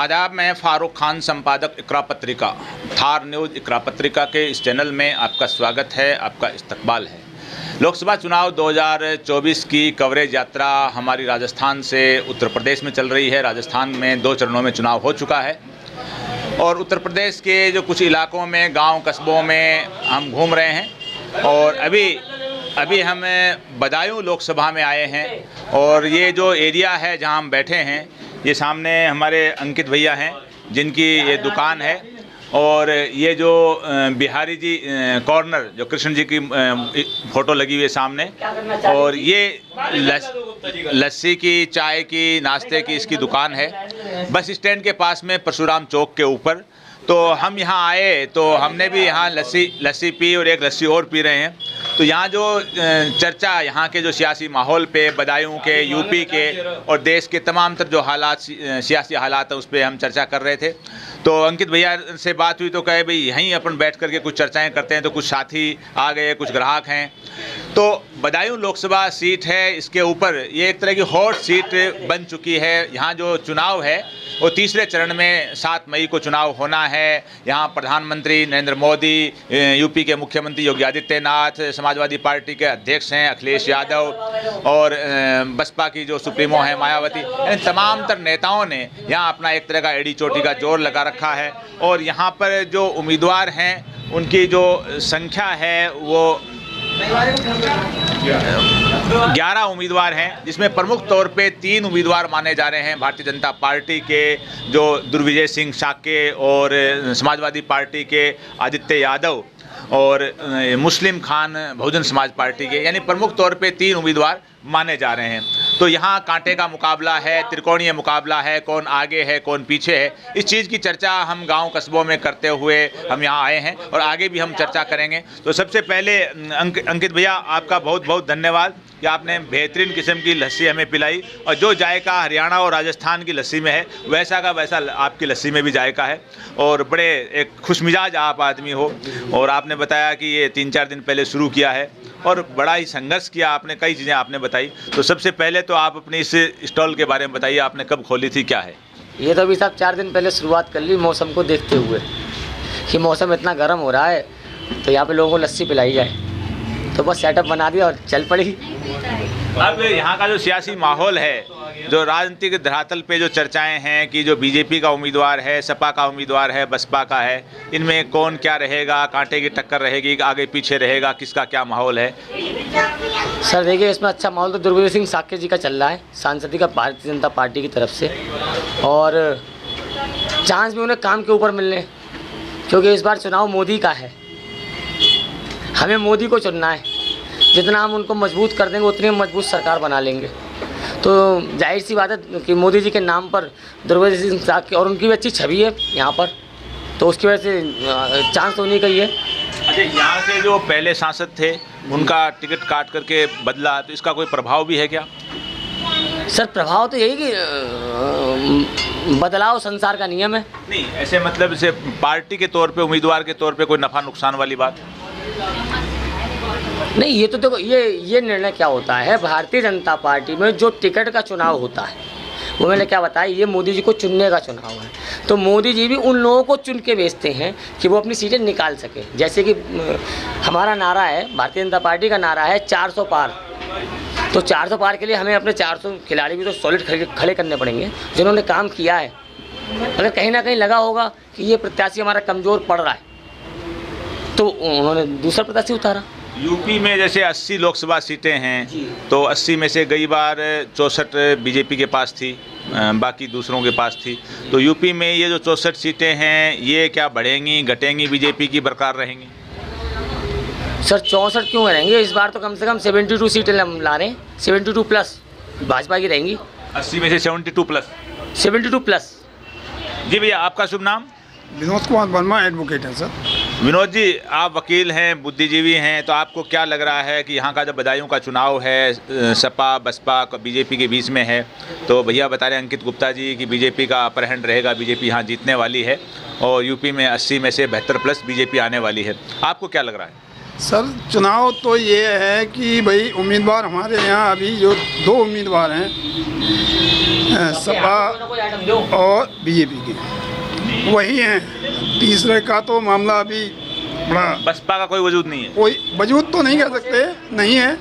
आदाब, मैं फ़ारूक खान, संपादक इकरा पत्रिका, थार न्यूज़ इकरा पत्रिका के इस चैनल में आपका स्वागत है, आपका इस्तकबाल है। लोकसभा चुनाव 2024 की कवरेज यात्रा हमारी राजस्थान से उत्तर प्रदेश में चल रही है। राजस्थान में 2 चरणों में चुनाव हो चुका है और उत्तर प्रदेश के जो कुछ इलाकों में, गांव कस्बों में हम घूम रहे हैं और अभी हम बदायूं लोकसभा में आए हैं। और ये जो एरिया है जहां हम बैठे हैं, ये सामने हमारे अंकित भैया हैं जिनकी ये दुकान है। और ये जो बिहारी जी कॉर्नर, जो कृष्ण जी की फ़ोटो लगी हुई है सामने, और ये लस्सी की, चाय की, नाश्ते की इसकी दुकान है बस स्टैंड के पास में, परशुराम चौक के ऊपर। तो हम यहाँ आए तो हमने भी यहाँ लस्सी पी और एक लस्सी और पी रहे हैं। तो यहाँ जो चर्चा यहाँ के जो सियासी माहौल पे, बदायूं के, यूपी के और देश के तमाम तर जो हालात, सियासी हालात हैं, उस पर हम चर्चा कर रहे थे। तो अंकित भैया से बात हुई तो कहे भाई यहीं अपन बैठ करके कुछ चर्चाएं करते हैं। तो कुछ साथी आ गए, कुछ ग्राहक हैं। तो बदायूं लोकसभा सीट है, इसके ऊपर ये एक तरह की हॉट सीट बन चुकी है। यहाँ जो चुनाव है वो तीसरे चरण में 7 मई को चुनाव होना है। यहाँ प्रधानमंत्री नरेंद्र मोदी, यूपी के मुख्यमंत्री योगी आदित्यनाथ, समाजवादी पार्टी के अध्यक्ष हैं अखिलेश यादव और बसपा की जो सुप्रीमो है मायावती, इन तमाम तर नेताओं ने यहाँ अपना एक तरह का एड़ी चोटी का जोर लगा रखा है। और यहाँ पर जो उम्मीदवार हैं उनकी जो संख्या है वो 11 उम्मीदवार हैं, जिसमें प्रमुख तौर पे 3 उम्मीदवार माने जा रहे हैं भारतीय जनता पार्टी के, जो दुर्विजय सिंह शाक्य, और समाजवादी पार्टी के आदित्य यादव, और मुस्लिम खान बहुजन समाज पार्टी के, यानी प्रमुख तौर पे 3 उम्मीदवार माने जा रहे हैं। तो यहाँ कांटे का मुकाबला है, त्रिकोणीय मुकाबला है, कौन आगे है कौन पीछे है। इस चीज़ की चर्चा हम गांव कस्बों में करते हुए हम यहाँ आए हैं और आगे भी हम चर्चा करेंगे। तो सबसे पहले अंकित भैया, आपका बहुत बहुत धन्यवाद कि आपने बेहतरीन किस्म की लस्सी हमें पिलाई। और जो जायका हरियाणा और राजस्थान की लस्सी में है, वैसा का वैसा आपकी लस्सी में भी जायका है। और बड़े एक खुशमिजाज आप आदमी हो। और आपने बताया कि ये 3-4 दिन पहले शुरू किया है और बड़ा ही संघर्ष किया आपने, कई चीज़ें आपने बताई। तो सबसे पहले तो आप अपनी इस स्टॉल के बारे में बताइए, आपने कब खोली थी, क्या है? ये तो अभी साहब 4 दिन पहले शुरुआत कर ली, मौसम को देखते हुए कि मौसम इतना गर्म हो रहा है तो यहाँ पे लोगों को लस्सी पिलाई जाए, तो बस सेटअप बना दिया और चल पड़ी। अब यहाँ का जो सियासी माहौल है, जो राजनीतिक धरातल पे जो चर्चाएं हैं कि जो बीजेपी का उम्मीदवार है, सपा का उम्मीदवार है, बसपा का है, इनमें कौन क्या रहेगा, कांटे की टक्कर रहेगी, आगे पीछे रहेगा, किसका क्या माहौल है? सर देखिए, इसमें अच्छा माहौल तो दुर्विजय सिंह शाक्य जी का चल रहा है, सांसद का भारतीय जनता पार्टी की तरफ से। और चांस भी उन्हें काम के ऊपर मिलने, क्योंकि इस बार चुनाव मोदी का है, हमें मोदी को चुनना है। जितना हम उनको मजबूत कर देंगे उतनी हम मजबूत सरकार बना लेंगे। तो जाहिर सी बात है कि मोदी जी के नाम पर दुर्विजय सिंह शाक्य, और उनकी भी अच्छी छवि है यहाँ पर, तो उसकी वजह से चांस होने का ही है। अच्छा, यहाँ से जो पहले सांसद थे उनका टिकट काट करके बदला, तो इसका कोई प्रभाव भी है क्या? सर प्रभाव तो यही कि बदलाव संसार का नियम है। नहीं, ऐसे मतलब से पार्टी के तौर पे, उम्मीदवार के तौर पे कोई नफा नुकसान वाली बात नहीं। ये तो देखो, ये निर्णय क्या होता है, भारतीय जनता पार्टी में जो टिकट का चुनाव होता है वो मैंने क्या बताया, ये मोदी जी को चुनने का चुनाव है। तो मोदी जी भी उन लोगों को चुन के भेजते हैं कि वो अपनी सीटें निकाल सके। जैसे कि हमारा नारा है, भारतीय जनता पार्टी का नारा है 400 पार। तो 400 पार के लिए हमें अपने 400 खिलाड़ी भी तो सॉलिड खड़े करने पड़ेंगे, जिन्होंने काम किया है। अगर कहीं ना कहीं लगा होगा कि ये प्रत्याशी हमारा कमज़ोर पड़ रहा है तो उन्होंने दूसरा प्रत्याशी उतारा। यूपी में जैसे 80 लोकसभा सीटें हैं, तो 80 में से कई बार 64 बीजेपी के पास थी, बाकी दूसरों के पास थी। तो यूपी में ये जो 64 सीटें हैं, ये क्या बढ़ेंगी, घटेंगी, बीजेपी की बरकरार रहेंगी? सर 64 क्यों रहेंगे, इस बार तो कम से कम 72 सीटें ला रहे हैं, 72 प्लस भाजपा की रहेंगी। 80 में से 72 प्लस? 72 प्लस। जी भैया, आपका शुभ नाम? विनोद कुमार वर्मा, एडवोकेट है सर। विनोद जी, आप वकील हैं, बुद्धिजीवी हैं, तो आपको क्या लग रहा है कि यहाँ का जब बदायूं का चुनाव है, सपा बसपा बीजेपी के बीच में है, तो भैया बता रहे हैं अंकित गुप्ता जी कि बीजेपी का अपर हैंड रहेगा, बीजेपी यहाँ जीतने वाली है, और यूपी में 80 में से 72 प्लस बीजेपी आने वाली है। आपको क्या लग रहा है? सर चुनाव तो ये है कि भाई उम्मीदवार हमारे यहाँ अभी जो 2 उम्मीदवार हैं सपा और बीजेपी के वही हैं। तीसरे का तो मामला अभी बड़ा, बसपा का कोई वजूद नहीं है। कोई वजूद तो नहीं कह सकते, नहीं है,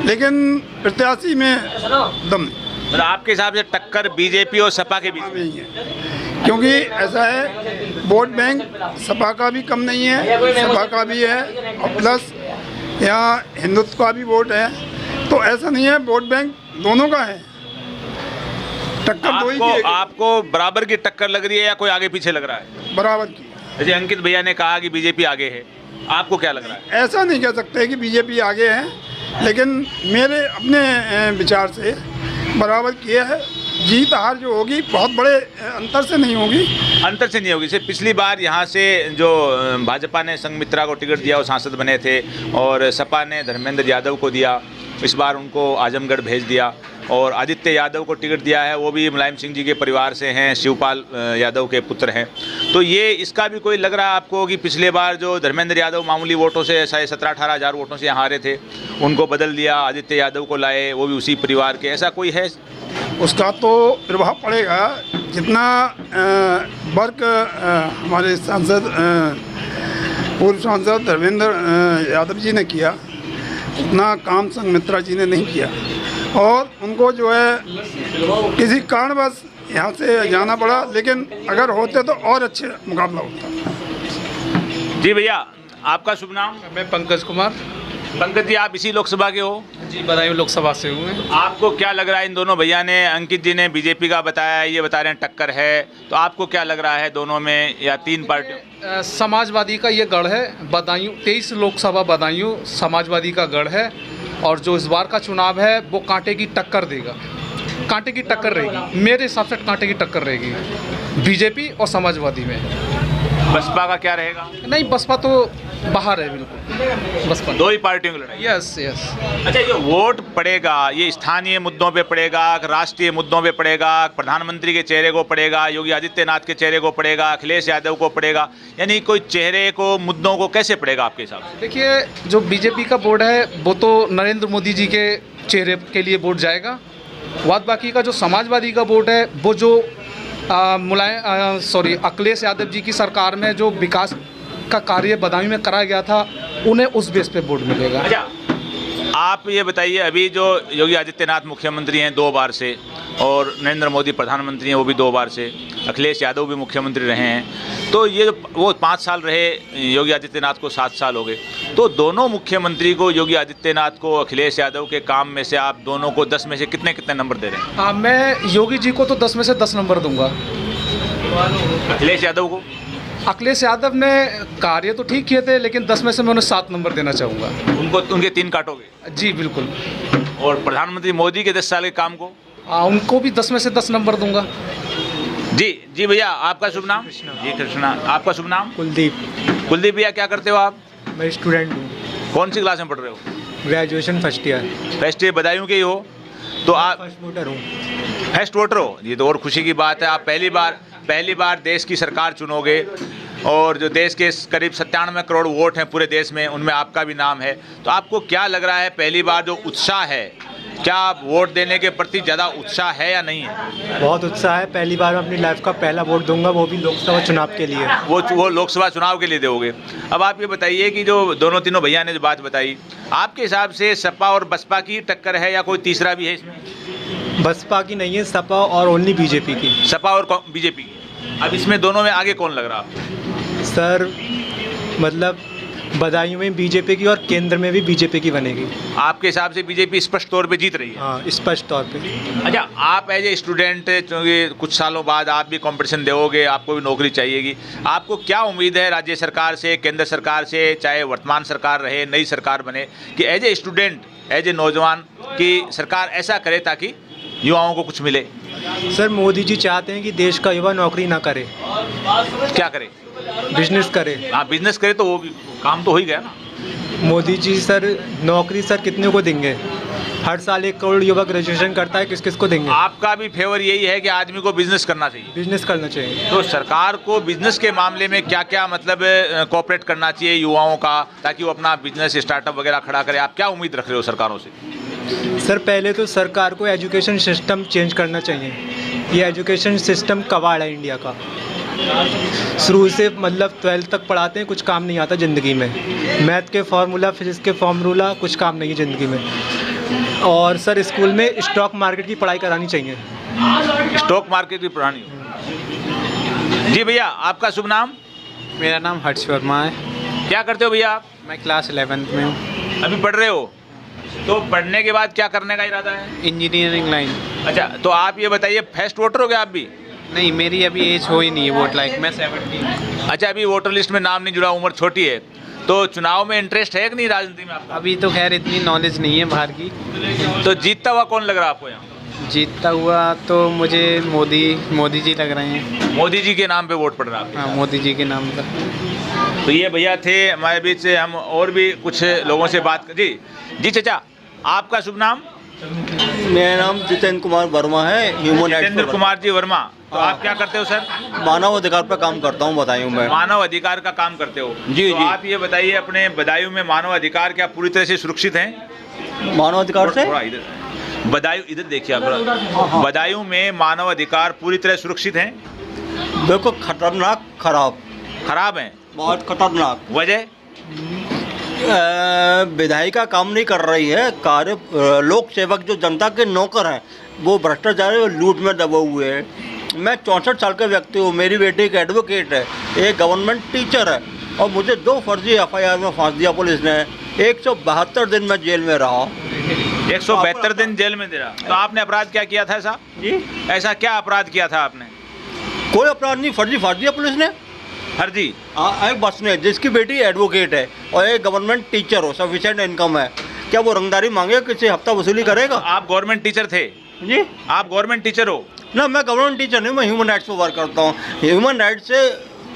लेकिन प्रत्याशी में दम नहीं। मतलब आपके हिसाब से टक्कर बीजेपी और सपा के बीच नहीं है, क्योंकि ऐसा है वोट बैंक सपा का भी कम नहीं है, सपा का भी है, और प्लस यहाँ हिंदुत्व का भी वोट है, तो ऐसा नहीं है, वोट बैंक दोनों का है। टक्कर दो ही की है। आपको बराबर की टक्कर लग रही है या कोई आगे पीछे लग रहा है? बराबर की। जैसे अंकित भैया ने कहा कि बीजेपी आगे है, आपको क्या लग रहा है? ऐसा नहीं कह सकते कि बीजेपी आगे है, लेकिन मेरे अपने विचार से बराबर किया है। जीत हार जो होगी बहुत बड़े अंतर से नहीं होगी। अंतर से नहीं होगी। सिर्फ पिछली बार यहाँ से जो भाजपा ने संघमित्रा को टिकट दिया वो सांसद बने थे, और सपा ने धर्मेंद्र यादव को दिया, इस बार उनको आजमगढ़ भेज दिया, और आदित्य यादव को टिकट दिया है, वो भी मुलायम सिंह जी के परिवार से हैं, शिवपाल यादव के पुत्र हैं। तो ये इसका भी कोई लग रहा है आपको कि पिछले बार जो धर्मेंद्र यादव मामूली वोटों से 17-18 हज़ार वोटों से यहाँ हारे थे, उनको बदल दिया, आदित्य यादव को लाए, वो भी उसी परिवार के, ऐसा कोई है? उसका तो प्रभाव पड़ेगा। जितना वर्क हमारे सांसद पूर्व सांसद धर्मेंद्र यादव जी ने किया, उतना काम संघमित्रा जी ने नहीं किया, और उनको जो है किसी कारणवश यहाँ से जाना पड़ा, लेकिन अगर होते तो और अच्छे मुकाबला होता। जी भैया, आपका शुभ नाम? मैं पंकज कुमार। पंकज जी, आप इसी लोकसभा के हो? जी, बदायूं लोकसभा से हूँ मैं। आपको क्या लग रहा है? इन दोनों भैया ने, अंकित जी ने बीजेपी का बताया, ये बता रहे हैं टक्कर है, तो आपको क्या लग रहा है दोनों में या तीन पार्टियों? समाजवादी का ये गढ़ है बदायूं, 23 लोकसभा बदायूं समाजवादी का गढ़ है, और जो इस बार का चुनाव है वो कांटे की टक्कर देगा, कांटे की टक्कर रहेगी। मेरे हिसाब से कांटे की टक्कर रहेगी बीजेपी और समाजवादी में। बसपा का क्या रहेगा? नहीं, बसपा तो बाहर है बिल्कुल, बसपा। दो ही पार्टियों की लड़ाई। Yes yes. अच्छा, ये वोट पड़ेगा, ये स्थानीय मुद्दों पे पड़ेगा, राष्ट्रीय मुद्दों पे पड़ेगा, प्रधानमंत्री के चेहरे को पड़ेगा, योगी आदित्यनाथ के चेहरे को पड़ेगा, अखिलेश यादव को पड़ेगा, यानी कोई चेहरे को, मुद्दों को कैसे पड़ेगा आपके हिसाब से? देखिए, जो बीजेपी का वोट है वो तो नरेंद्र मोदी जी के चेहरे के लिए वोट जाएगा। बाद बाकी का जो समाजवादी का वोट है वो जो अखिलेश यादव जी की सरकार में जो विकास का कार्य बदायूं में कराया गया था, उन्हें उस बेस पे वोट मिलेगा। अच्छा, आप ये बताइए, अभी जो योगी आदित्यनाथ मुख्यमंत्री हैं 2 बार से, और नरेंद्र मोदी प्रधानमंत्री हैं वो भी 2 बार से, अखिलेश यादव भी मुख्यमंत्री रहे हैं, तो ये वो 5 साल रहे, योगी आदित्यनाथ को 7 साल हो गए, तो दोनों मुख्यमंत्री को, योगी आदित्यनाथ को, अखिलेश यादव के काम में से आप दोनों को 10 में से कितने कितने नंबर दे रहे हैं? हाँ, मैं योगी जी को तो 10 में से 10 नंबर दूंगा। अखिलेश यादव को? अखिलेश यादव ने कार्य तो ठीक किए थे, लेकिन 10 में से मैं उन्हें 7 नंबर देना चाहूँगा। उनको, उनके 3 काटोगे? जी बिल्कुल। और प्रधानमंत्री मोदी के 10 साल के काम को? उनको भी 10 में से 10 नंबर दूंगा। जी भैया, आपका शुभ नाम? जी कृष्णा। आपका शुभ नाम? कुलदीप। कुलदीप भैया, क्या करते हो आप? मैं स्टूडेंट हूँ। कौन सी क्लास में पढ़ रहे हो? Graduation first year. First year Badaun के ही हो? तो आप फर्स्ट वोटर हूँ। फर्स्ट वोटर हो? ये तो और खुशी की बात है, आप पहली बार देश की सरकार चुनोगे, और जो देश के करीब 97 करोड़ वोट हैं पूरे देश में, उनमें आपका भी नाम है, तो आपको क्या लग रहा है, पहली बार जो उत्साह है, क्या वोट देने के प्रति ज़्यादा उत्साह है या नहीं है? बहुत उत्साह है, पहली बार मैं अपनी लाइफ का पहला वोट दूंगा, वो भी लोकसभा चुनाव के लिए। वो लोकसभा चुनाव के लिए दोगे। अब आप ये बताइए कि जो दोनों तीनों भैया ने जो बात बताई, आपके हिसाब से सपा और बसपा की टक्कर है या कोई तीसरा भी है इसमें? बसपा की नहीं है, सपा और ओनली बीजेपी की। सपा और बीजेपी की। अब इसमें दोनों में आगे कौन लग रहा आपको? सर मतलब बदायूं में बीजेपी की और केंद्र में भी बीजेपी की बनेगी। आपके हिसाब से बीजेपी स्पष्ट तौर पे जीत रही है? हाँ, स्पष्ट तौर पे। अच्छा, आप एज ए स्टूडेंट, क्योंकि कुछ सालों बाद आप भी कंपटीशन दोगे, आपको भी नौकरी चाहिएगी, आपको क्या उम्मीद है राज्य सरकार से, केंद्र सरकार से, चाहे वर्तमान सरकार रहे, नई सरकार बने, कि as a student, as a नौजवान, कि सरकार ऐसा करे ताकि युवाओं को कुछ मिले? सर, मोदी जी चाहते हैं कि देश का युवा नौकरी ना करे। क्या करे? बिजनेस करे। हाँ, बिजनेस करे तो वो भी काम तो हो ही गया ना। मोदी जी सर नौकरी सर कितने को देंगे? हर साल 1 करोड़ युवा ग्रेजुएशन करता है, किस किस को देंगे? आपका भी फेवर यही है कि आदमी को बिजनेस करना चाहिए। बिजनेस करना चाहिए। तो सरकार को बिजनेस के मामले में क्या क्या मतलब कोऑपरेट करना चाहिए युवाओं का, ताकि वो अपना बिजनेस स्टार्टअप वगैरह खड़ा करे? आप क्या उम्मीद रख रहे हो सरकारों से? सर पहले तो सरकार को एजुकेशन सिस्टम चेंज करना चाहिए। ये एजुकेशन सिस्टम कबाड़ है इंडिया का। शुरू से मतलब 12th तक पढ़ाते हैं, कुछ काम नहीं आता ज़िंदगी में। मैथ के फार्मूला, फिजिक्स के फार्मूला, कुछ काम नहीं है ज़िंदगी में। और सर स्कूल में स्टॉक मार्केट की पढ़ाई करानी चाहिए। स्टॉक मार्केट की पढ़ानी हो। जी भैया, आपका शुभ नाम? मेरा नाम हर्ष वर्मा है। क्या करते हो भैया आप? मैं क्लास 11th में हूँ। अभी पढ़ रहे हो, तो पढ़ने के बाद क्या करने का इरादा है? Engineering line. अच्छा, तो आप ये बताइए, फर्स्ट वोटर हो गया आप भी? नहीं, मेरी अभी एज हो ही नहीं है वोट लायक। मैं 17। अच्छा, अभी वोटर लिस्ट में नाम नहीं जुड़ा, उम्र छोटी है, तो चुनाव में इंटरेस्ट है कि नहीं राजनीति में आपका? अभी तो खैर इतनी नॉलेज नहीं है बाहर की। तो जीतता हुआ कौन लग रहा है आपको यहाँ? जीतता हुआ तो मुझे मोदी जी लग रहे हैं। मोदी जी के नाम पे वोट पड़ रहा है? हाँ, मोदी जी के नाम पर। तो ये भैया थे हमारे बीच से। हम और भी कुछ लोगों से बात कर। जी चाचा, आपका शुभ नाम? मेरा नाम जितेंद्र कुमार वर्मा है, ह्यूमन राइट्स। जितेंद्र कुमार जी वर्मा, तो आप क्या करते हो सर? मानव अधिकार पर काम करता हूँ बदायूं में। मानव अधिकार का काम करते हो? जी, तो जी। आप ये बताइए, अपने बदायूं में मानव अधिकार क्या पूरी तरह से सुरक्षित हैं? मानव अधिकार से थोड़ा इधर, बदायूं इधर देखिए आप। बदायूं में मानव अधिकार पूरी तरह सुरक्षित हैं? बिल्कुल खतरनाक, खराब हैं? बहुत खतरनाक। वजह? विधायिका काम नहीं कर रही है। कार्य लोक सेवक जो जनता के नौकर हैं वो भ्रष्टाचार और लूट में दबे हुए हैं। मैं 64 साल का व्यक्ति हूँ, मेरी बेटी एक एडवोकेट है, एक गवर्नमेंट टीचर है, और मुझे 2 फर्जी FIR में फांस दिया पुलिस ने। 172 दिन मैं जेल में रहा। 172 दिन जेल में दे रहा? तो आपने अपराध क्या किया था ऐसा? जी, ऐसा क्या अपराध किया था आपने? कोई अपराध नहीं, फर्जी फांस दिया पुलिस ने। फर्जी? एक बस ने, जिसकी बेटी एडवोकेट है और एक गवर्नमेंट टीचर हो, सफिशिएंट इनकम है, क्या वो रंगदारी मांगेगा? किसी हफ्ता वसूली करेगा? आप गवर्नमेंट टीचर थे? जी, आप गवर्नमेंट टीचर हो? ना, मैं गवर्नमेंट टीचर नहीं, मैं ह्यूमन राइट्स पर वर्क करता हूँ। ह्यूमन राइट्स से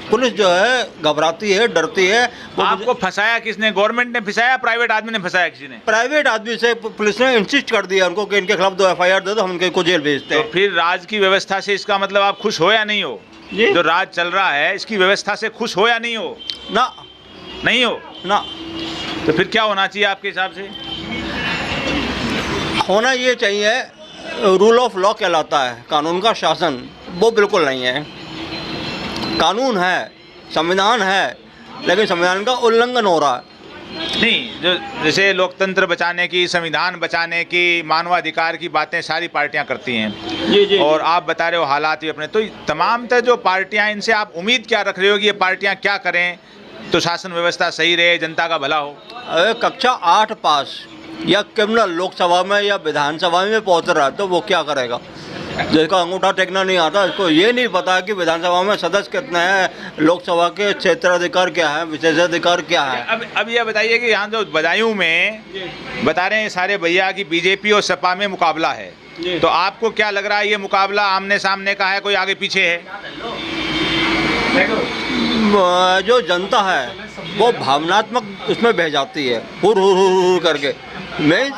पुलिस जो है घबराती है, डरती है। आपको फंसाया किसने? गवर्नमेंट ने फंसाया, प्राइवेट आदमी ने फंसाया? किसी ने? प्राइवेट आदमी से पुलिस ने इंसिस्ट कर दिया उनको कि इनके खिलाफ 2 FIR दे दो, हम इनको जेल भेजते तो हैं। फिर राज की व्यवस्था से इसका मतलब आप खुश हो या नहीं हो? जी? जो राज चल रहा है इसकी व्यवस्था से खुश हो या नहीं हो? ना, नहीं हो? ना। तो फिर क्या होना चाहिए आपके हिसाब से? होना ये चाहिए, रूल ऑफ लॉ कहलाता है, कानून का शासन, वो बिल्कुल नहीं है। कानून है, संविधान है, लेकिन संविधान का उल्लंघन हो रहा है। नहीं, जो जैसे लोकतंत्र बचाने की, संविधान बचाने की, मानवाधिकार की बातें सारी पार्टियां करती हैं। जी, जी। और आप बता रहे हो हालात भी अपने, तो तमाम तरह जो पार्टियां, इनसे आप उम्मीद क्या रख रहे हो कि ये पार्टियां क्या करें तो शासन व्यवस्था सही रहे, जनता का भला हो? कक्षा 8 पास या क्रिमिनल लोकसभा में या विधानसभा में पहुंच रहा है तो वो क्या करेगा? जिसका अंगूठा टेकना नहीं आता, इसको ये नहीं पता कि विधानसभा में सदस्य कितने हैं, लोकसभा के क्षेत्राधिकार क्या है, विशेषाधिकार क्या है। अब ये बताइए कि यहाँ जो बदायूं में बता रहे हैं सारे भैया कि बीजेपी और सपा में मुकाबला है, तो आपको क्या लग रहा है, ये मुकाबला आमने सामने का है, कोई आगे पीछे है? जो जनता है वो भावनात्मक उसमें बह जाती है, हुर हुर हुर हुर करके। मैं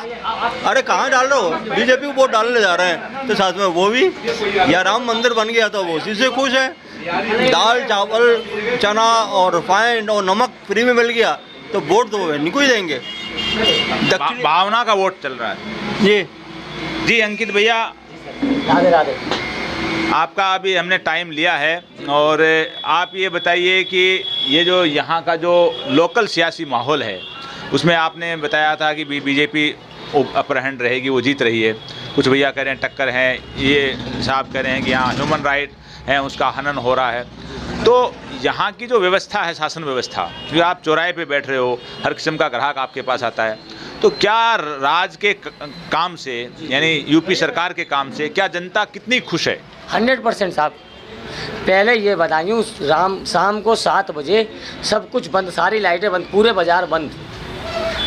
अरे कहाँ डाल रहे हो? बीजेपी को वोट डालने जा रहे हैं, तो साथ में वो भी, या राम मंदिर बन गया तो वो उसी से खुश है। दाल चावल चना और रिफाइंड और नमक फ्री में मिल गया तो वोट तो नहीं कोई देंगे। भावना का वोट चल रहा है। जी जी अंकित भैया, राधे राधे। आपका अभी हमने टाइम लिया है, और आप ये बताइए कि ये जो यहाँ का जो लोकल सियासी माहौल है उसमें आपने बताया था कि बीजेपी अपर हैंड रहेगी, वो जीत रही है। कुछ भैया कह रहे हैं टक्कर है, ये साहब कह रहे हैं कि यहाँ ह्यूमन राइट है उसका हनन हो रहा है। तो यहाँ की जो व्यवस्था है, शासन व्यवस्था, क्योंकि आप चौराहे पे बैठ रहे हो, हर किस्म का ग्राहक आपके पास आता है, तो क्या राज के काम से, यानी यूपी सरकार के काम से क्या जनता कितनी खुश है? 100% साहब। पहले ये बताऊँ, शाम को 7 बजे सब कुछ बंद, सारी लाइटें बंद, पूरे बाज़ार बंद।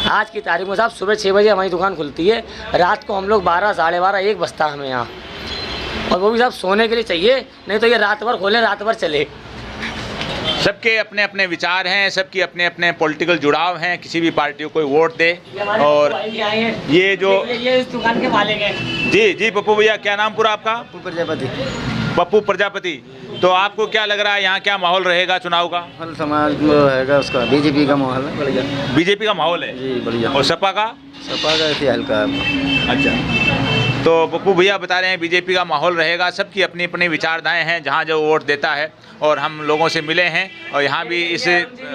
आज की तारीख में साहब सुबह 6 बजे हमारी दुकान खुलती है, रात को हम लोग 12, साढ़े 12, 1 बजता हमें यहाँ, और वो भी साहब सोने के लिए चाहिए, नहीं तो ये रात भर खोले रात भर चले। सबके अपने अपने विचार हैं, सबकी अपने अपने पॉलिटिकल जुड़ाव हैं, किसी भी पार्टी को कोई वोट दे। और ये जो ये इस दुकान के मालिक हैं। जी जी पप्पू भैया, क्या नाम पूरा आपका? प्रजापति। पप्पू प्रजापति। तो आपको क्या लग रहा है यहाँ क्या माहौल रहेगा चुनाव का? फल समाज में रहेगा उसका, बीजेपी का माहौल है बढ़िया। बीजेपी का माहौल है जी बढ़िया। और सपा का? सपा का ऐसे हल्का है। अच्छा, तो पप्पू भैया बता रहे हैं बीजेपी का माहौल रहेगा, सबकी अपनी अपनी विचारधाराएं हैं जहाँ जो वोट देता है। और हम लोगों से मिले हैं और यहाँ भी इस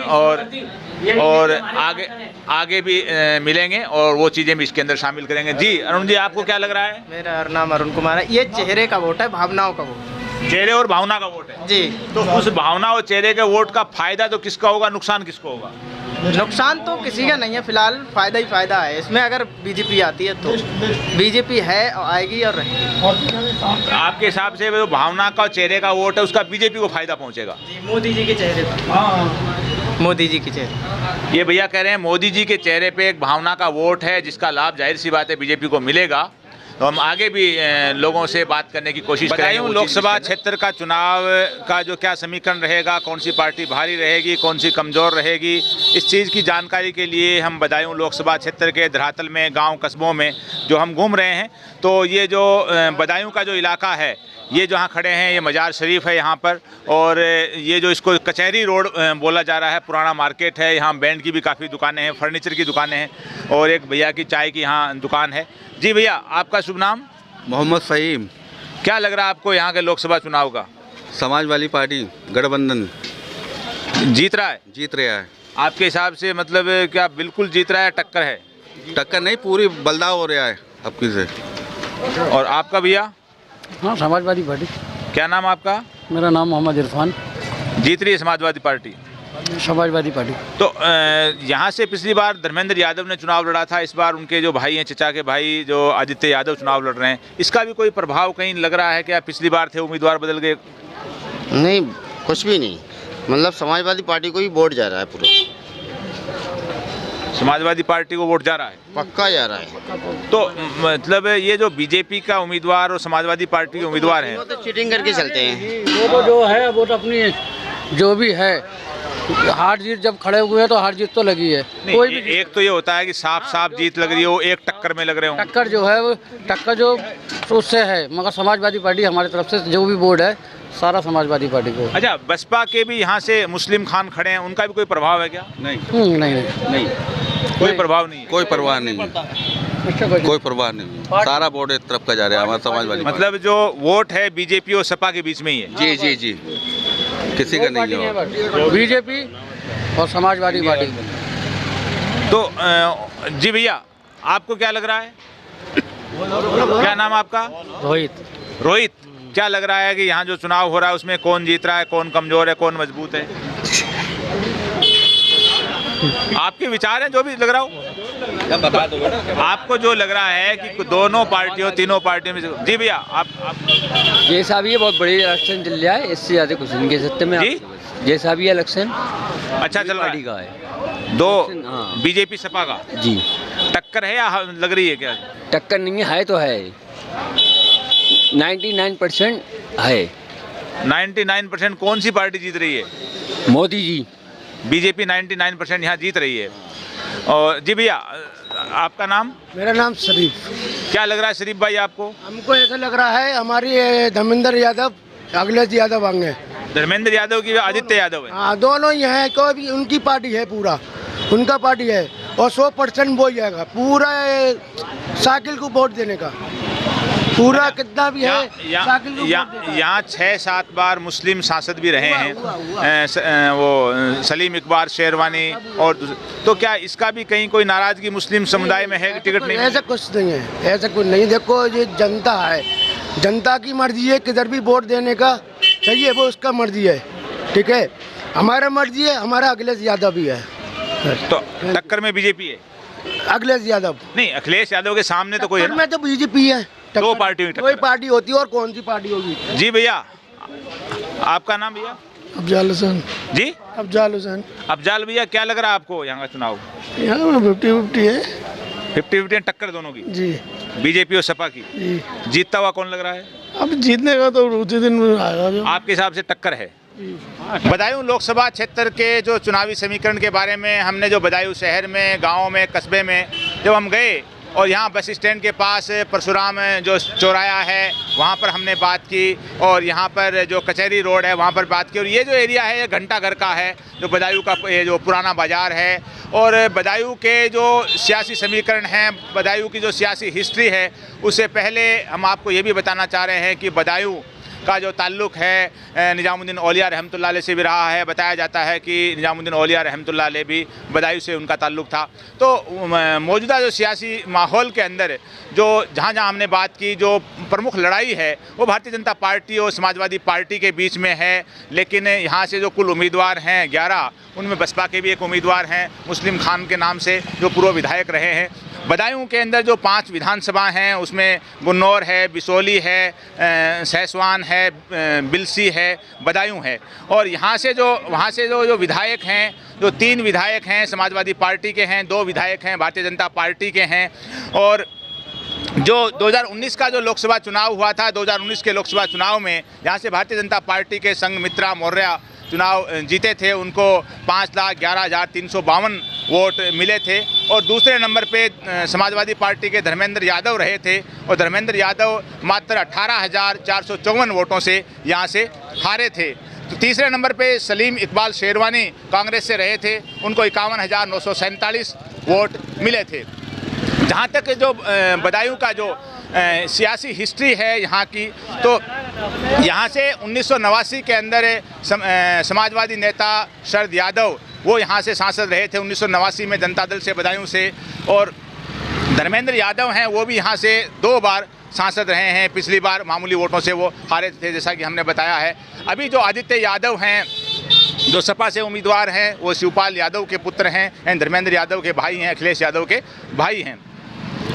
और आगे भी मिलेंगे और वो चीज़ें भी इसके अंदर शामिल करेंगे। जी अरुण जी, आपको क्या लग रहा है? मेरा नाम अरुण कुमार है। ये चेहरे का वोट है, भावनाओं का वोट। चेहरे और भावना का वोट है जी। तो उस भावना और चेहरे के वोट का फायदा तो किसका होगा, नुकसान किसको होगा? नुकसान तो किसी का नहीं है, फिलहाल फायदा ही फायदा है इसमें। अगर बीजेपी आती है तो बीजेपी है और आएगी और रहेगी। आपके हिसाब से जो भावना का और चेहरे का वोट है उसका बीजेपी को फायदा पहुंचेगा? मोदी जी के चेहरे पर। मोदी जी के चेहरे। ये भैया कह रहे हैं मोदी जी के चेहरे पे एक भावना का वोट है जिसका लाभ जाहिर सी बात है बीजेपी को मिलेगा। तो हम आगे भी लोगों से बात करने की कोशिश करेंगे। लोकसभा क्षेत्र का चुनाव का जो क्या समीकरण रहेगा, कौन सी पार्टी भारी रहेगी, कौन सी कमज़ोर रहेगी, इस चीज़ की जानकारी के लिए हम बदायूं लोकसभा क्षेत्र के धरातल में गांव कस्बों में जो हम घूम रहे हैं। तो ये जो बदायूं का जो इलाका है, ये जहाँ खड़े हैं ये मजार शरीफ है यहाँ पर। और ये जो इसको कचहरी रोड बोला जा रहा है, पुराना मार्केट है। यहाँ बैंड की भी काफ़ी दुकानें हैं, फर्नीचर की दुकानें हैं और एक भैया की चाय की यहाँ दुकान है। जी भैया, आपका शुभ नाम? मोहम्मद फ़हीम। क्या लग रहा है आपको यहाँ के लोकसभा चुनाव का? समाजवादी पार्टी गठबंधन जीत रहा है? जीत रहा है। आपके हिसाब से मतलब क्या बिल्कुल जीत रहा है, टक्कर है? टक्कर नहीं, पूरी बलदाव हो रहा है अब से। और आपका भैया? हाँ, समाजवादी पार्टी। क्या नाम आपका? मेरा नाम मोहम्मद इरफान। जीत रही है समाजवादी पार्टी? समाजवादी पार्टी। तो यहाँ से पिछली बार धर्मेंद्र यादव ने चुनाव लड़ा था, इस बार उनके जो भाई हैं, चचा के भाई जो आदित्य यादव चुनाव लड़ रहे हैं, इसका भी कोई प्रभाव कहीं लग रहा है क्या? पिछली बार थे उम्मीदवार बदल गए? नहीं, कुछ भी नहीं। मतलब समाजवादी पार्टी को ही वोट जा रहा है पूरा। समाजवादी पार्टी को वोट जा रहा है? पक्का जा रहा है। तो मतलब ये जो बीजेपी का उम्मीदवार और समाजवादी पार्टी के उम्मीदवार हैं, वो तो चीटिंग करके चलते हैं। वो तो जो है वो तो अपनी जो भी है, हार जीत जब खड़े हुए हैं तो हार जीत तो लगी है। कोई भी एक तो ये होता है कि साफ साफ जीत लग रही हो, एक टक्कर में लग रहे हो। टक्कर जो है वो टक्कर जो उससे है, मगर समाजवादी पार्टी हमारी तरफ से जो भी वोट है सारा समाजवादी पार्टी को। अच्छा, बसपा के भी यहाँ से मुस्लिम खान खड़े हैं, उनका भी कोई प्रभाव है क्या? नहीं नहीं, कोई प्रभाव नहीं है। कोई परवाह नहीं है, कोई परवाह नहीं। सारा वोट एक तरफ का जा रहा है हमारा समाजवादी। मतलब जो वोट है बीजेपी और सपा के बीच में ही है? जी जी जी, किसी का नहीं है, बीजेपी और समाजवादी पार्टी। तो जी भैया, आपको क्या लग रहा है? क्या नाम आपका? रोहित। रोहित, क्या लग रहा है कि यहाँ जो चुनाव हो रहा है उसमें कौन जीत रहा है, कौन कमजोर है, कौन मजबूत है? आपके विचार हैं जो भी लग रहा हो, बता दो बेटा। आपको जो लग रहा है कि दोनों पार्टियों, तीनों पार्टियों में जी भैया आप जैसा भी ये बहुत बड़ी इलेक्शन चल रहा है, इससे ज़्यादा कुछ नहीं कह सकते मैं जी? जैसा भी इलेक्शन अच्छा चल रहा का है, दो हाँ। बीजेपी सपा का जी टक्कर है या लग रही है क्या? टक्कर नहीं है तो है 99% है। 99% कौन सी पार्टी जीत रही है? मोदी जी। बीजेपी 99% यहाँ जीत रही है। और जी भैया, आपका नाम? मेरा नाम शरीफ। क्या लग रहा है शरीफ भाई आपको? हमको ऐसा लग रहा है हमारी धर्मेंद्र यादव, अखिलेश यादव आएंगे। धर्मेंद्र यादव की आदित्य यादव है? हाँ, दोनों ही हैं। कोई भी उनकी पार्टी है, पूरा उनका पार्टी है और 100% वो जाएगा पूरा साइकिल को वोट देने का। पूरा कितना भी है साइकिल को वोट देगा। यहाँ 6-7 बार मुस्लिम सांसद भी रहे हैं, वो सलीम इकबाल शेरवानी और तो क्या इसका भी कहीं कोई नाराजगी मुस्लिम समुदाय में है कि टिकट नहीं? ऐसा कुछ नहीं है, ऐसा कुछ नहीं। देखो ये जनता है, जनता की मर्जी है, किधर भी वोट देने का चाहिए वो उसका मर्जी है, ठीक है। हमारा मर्जी है, हमारा अखिलेश यादव भी है। तो टक्कर में बीजेपी है? अखिलेश यादव नहीं, अखिलेश यादव के सामने तो कोई है ना? में तो बीजेपी है। दो पार्टियों की कोई टक्कर। पार्टी होती है और कौन सी पार्टी होगी? जी भैया, आपका नाम भैया? अफजाल हुसैन। जी अफजाल हुसैन। अफजाल भैया, क्या लग रहा है आपको यहाँ का चुनाव? यहाँ में 50-50 है। 50-50 टक्कर दोनों की? जी बीजेपी और सपा की? जी। जीतता हुआ कौन लग रहा है? अब जीतने का तो उसी दिन आएगा जो। आपके हिसाब से टक्कर है? बदायूं लोकसभा क्षेत्र के जो चुनावी समीकरण के बारे में हमने जो बदायूं शहर में, गांव में, कस्बे में जब हम गए और यहाँ बस स्टैंड के पास परशुराम जो चौराया है वहाँ पर हमने बात की, और यहाँ पर जो कचहरी रोड है वहाँ पर बात की। और ये जो एरिया है ये घंटा घर का है, जो बदायूं का ये जो पुराना बाज़ार है। और बदायूं के जो सियासी समीकरण हैं, बदायूं की जो सियासी हिस्ट्री है, उससे पहले हम आपको ये भी बताना चाह रहे हैं कि बदायूं का जो ताल्लुक़ है निज़ामुद्दीन औलिया रहमतुल्लाह अलैह से भी रहा है। बताया जाता है कि निज़ामुद्दीन औलिया रहमतुल्लाह अलैह भी बदायूं से उनका ताल्लुक़ था। तो मौजूदा जो सियासी माहौल के अंदर जो जहाँ हमने बात की, जो प्रमुख लड़ाई है वो भारतीय जनता पार्टी और समाजवादी पार्टी के बीच में है। लेकिन यहाँ से जो कुल उम्मीदवार हैं 11, उनमें बसपा के भी एक उम्मीदवार हैं मुस्लिम खान के नाम से, जो पूर्व विधायक रहे हैं। बदायूं के अंदर जो 5 विधानसभा हैं उसमें गुन्नौर है, बिसोली है, सहसवान है, बिलसी है, बदायूं है। और यहाँ से जो विधायक हैं, जो 3 विधायक हैं समाजवादी पार्टी के हैं, 2 विधायक हैं भारतीय जनता पार्टी के हैं। और जो 2019 का जो लोकसभा चुनाव हुआ था, 2019 के लोकसभा चुनाव में यहाँ से भारतीय जनता पार्टी के संघमित्रा मौर्य चुनाव जीते थे, उनको 5,11,352 वोट मिले थे। और दूसरे नंबर पे समाजवादी पार्टी के धर्मेंद्र यादव रहे थे, और धर्मेंद्र यादव मात्र 18,454 वोटों से यहाँ से हारे थे। तो तीसरे नंबर पे सलीम इकबाल शेरवानी कांग्रेस से रहे थे, उनको 51,947 वोट मिले थे। जहाँ तक जो बदायूं का जो सियासी हिस्ट्री है यहाँ की, तो यहाँ से 1989 के अंदर समाजवादी नेता शरद यादव वो यहाँ से सांसद रहे थे 1989 में जनता दल से बदायूं से। और धर्मेंद्र यादव हैं वो भी यहाँ से 2 बार सांसद रहे हैं, पिछली बार मामूली वोटों से वो हारे थे जैसा कि हमने बताया है। अभी जो आदित्य यादव हैं जो सपा से उम्मीदवार हैं, वो शिवपाल यादव के पुत्र हैं, धर्मेंद्र यादव के भाई हैं, अखिलेश यादव के भाई हैं।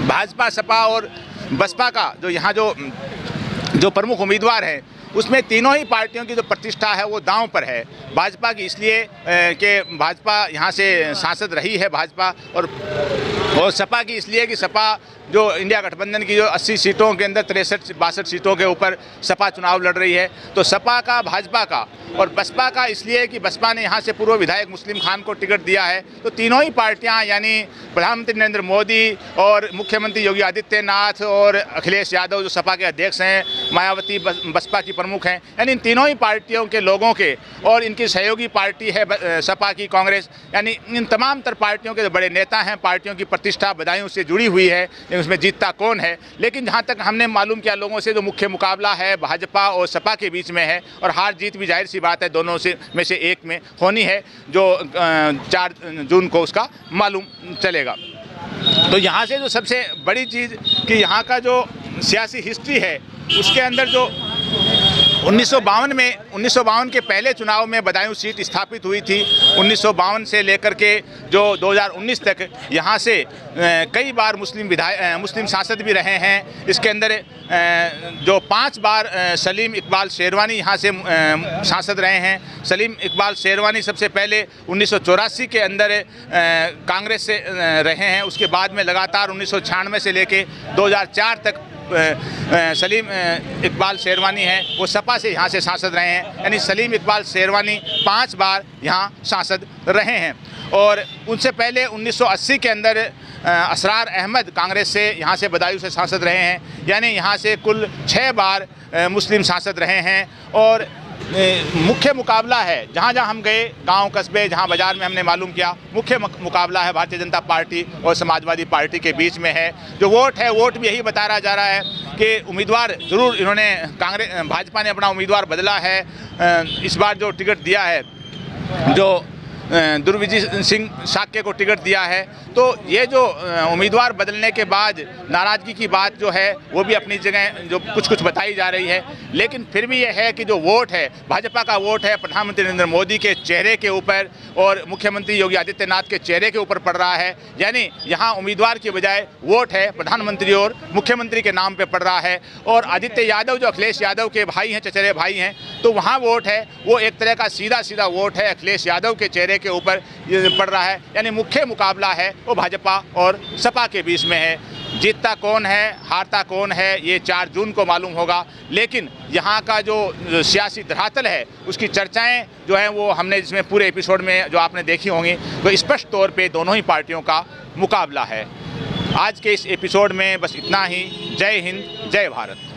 भाजपा, सपा और बसपा का जो यहाँ जो प्रमुख उम्मीदवार हैं उसमें तीनों ही पार्टियों की जो प्रतिष्ठा है वो दांव पर है। भाजपा की इसलिए कि भाजपा यहाँ से सांसद रही है भाजपा, और सपा की इसलिए कि सपा जो इंडिया गठबंधन की जो 80 सीटों के अंदर 63-62 सीटों के ऊपर सपा चुनाव लड़ रही है। तो सपा का, भाजपा का और बसपा का इसलिए कि बसपा ने यहाँ से पूर्व विधायक मुस्लिम खान को टिकट दिया है। तो तीनों ही पार्टियाँ यानी प्रधानमंत्री नरेंद्र मोदी और मुख्यमंत्री योगी आदित्यनाथ और अखिलेश यादव जो सपा के अध्यक्ष हैं, मायावती बसपा की प्रमुख हैं, यानी इन तीनों ही पार्टियों के लोगों के, और इनकी सहयोगी पार्टी है सपा की कांग्रेस, यानी इन तमाम तर पार्टियों के जो बड़े नेता हैं, पार्टियों की प्रतिष्ठा बदायूं से जुड़ी हुई है, उसमें जीतता कौन है। लेकिन जहाँ तक हमने मालूम किया लोगों से, जो मुख्य मुकाबला है भाजपा और सपा के बीच में है, और हार जीत भी जाहिर सी बात है दोनों में से एक में होनी है, जो 4 जून को उसका मालूम चलेगा। तो यहाँ से जो सबसे बड़ी चीज़ कि यहाँ का जो सियासी हिस्ट्री है उसके अंदर जो 1952 के पहले चुनाव में बदायूं सीट स्थापित हुई थी। 1952 से लेकर के जो 2019 तक यहाँ से कई बार मुस्लिम सांसद भी रहे हैं। इसके अंदर जो 5 बार सलीम इकबाल शेरवानी यहाँ से सांसद रहे हैं। सलीम इकबाल शेरवानी सबसे पहले 1984 के अंदर कांग्रेस से रहे हैं, उसके बाद में लगातार 1996 से लेके 2004 तक सलीम इकबाल शेरवानी हैं वो सपा से यहाँ से सांसद रहे हैं, यानी सलीम इकबाल शेरवानी 5 बार यहाँ सांसद रहे हैं। और उनसे पहले 1980 के अंदर असरार अहमद कांग्रेस से यहाँ से बदायूं से सांसद रहे हैं, यानी यहाँ से कुल 6 बार मुस्लिम सांसद रहे हैं। और मुख्य मुकाबला है, जहाँ जहाँ हम गए गांव कस्बे जहाँ बाज़ार में हमने मालूम किया, मुख्य मुकाबला है भारतीय जनता पार्टी और समाजवादी पार्टी के बीच में है। जो वोट है, वोट भी यही बताया जा रहा है कि उम्मीदवार ज़रूर इन्होंने भाजपा ने अपना उम्मीदवार बदला है। इस बार जो टिकट दिया है, जो दुर्विजय सिंह शाक्य को टिकट दिया है, तो ये जो उम्मीदवार बदलने के बाद नाराज़गी की बात जो है वो भी अपनी जगह जो कुछ बताई जा रही है। लेकिन फिर भी ये है कि जो वोट है, भाजपा का वोट है प्रधानमंत्री नरेंद्र मोदी के चेहरे के ऊपर और मुख्यमंत्री योगी आदित्यनाथ के चेहरे के ऊपर पड़ रहा है। यानी यहाँ उम्मीदवार की बजाय वोट है प्रधानमंत्री और मुख्यमंत्री के नाम पर पड़ रहा है। और आदित्य यादव जो अखिलेश यादव के भाई हैं, चचेरे भाई हैं, तो वहाँ वोट है वो एक तरह का सीधा वोट है अखिलेश यादव के चेहरे के ऊपर पड़ रहा है। यानी मुख्य मुकाबला है वो भाजपा और सपा के बीच में है। जीतता कौन है, हारता कौन है, ये 4 जून को मालूम होगा। लेकिन यहाँ का जो सियासी धरातल है उसकी चर्चाएं जो हैं वो हमने इसमें पूरे एपिसोड में जो आपने देखी होंगी, तो स्पष्ट तौर पे दोनों ही पार्टियों का मुकाबला है। आज के इस एपिसोड में बस इतना ही। जय हिंद, जय भारत।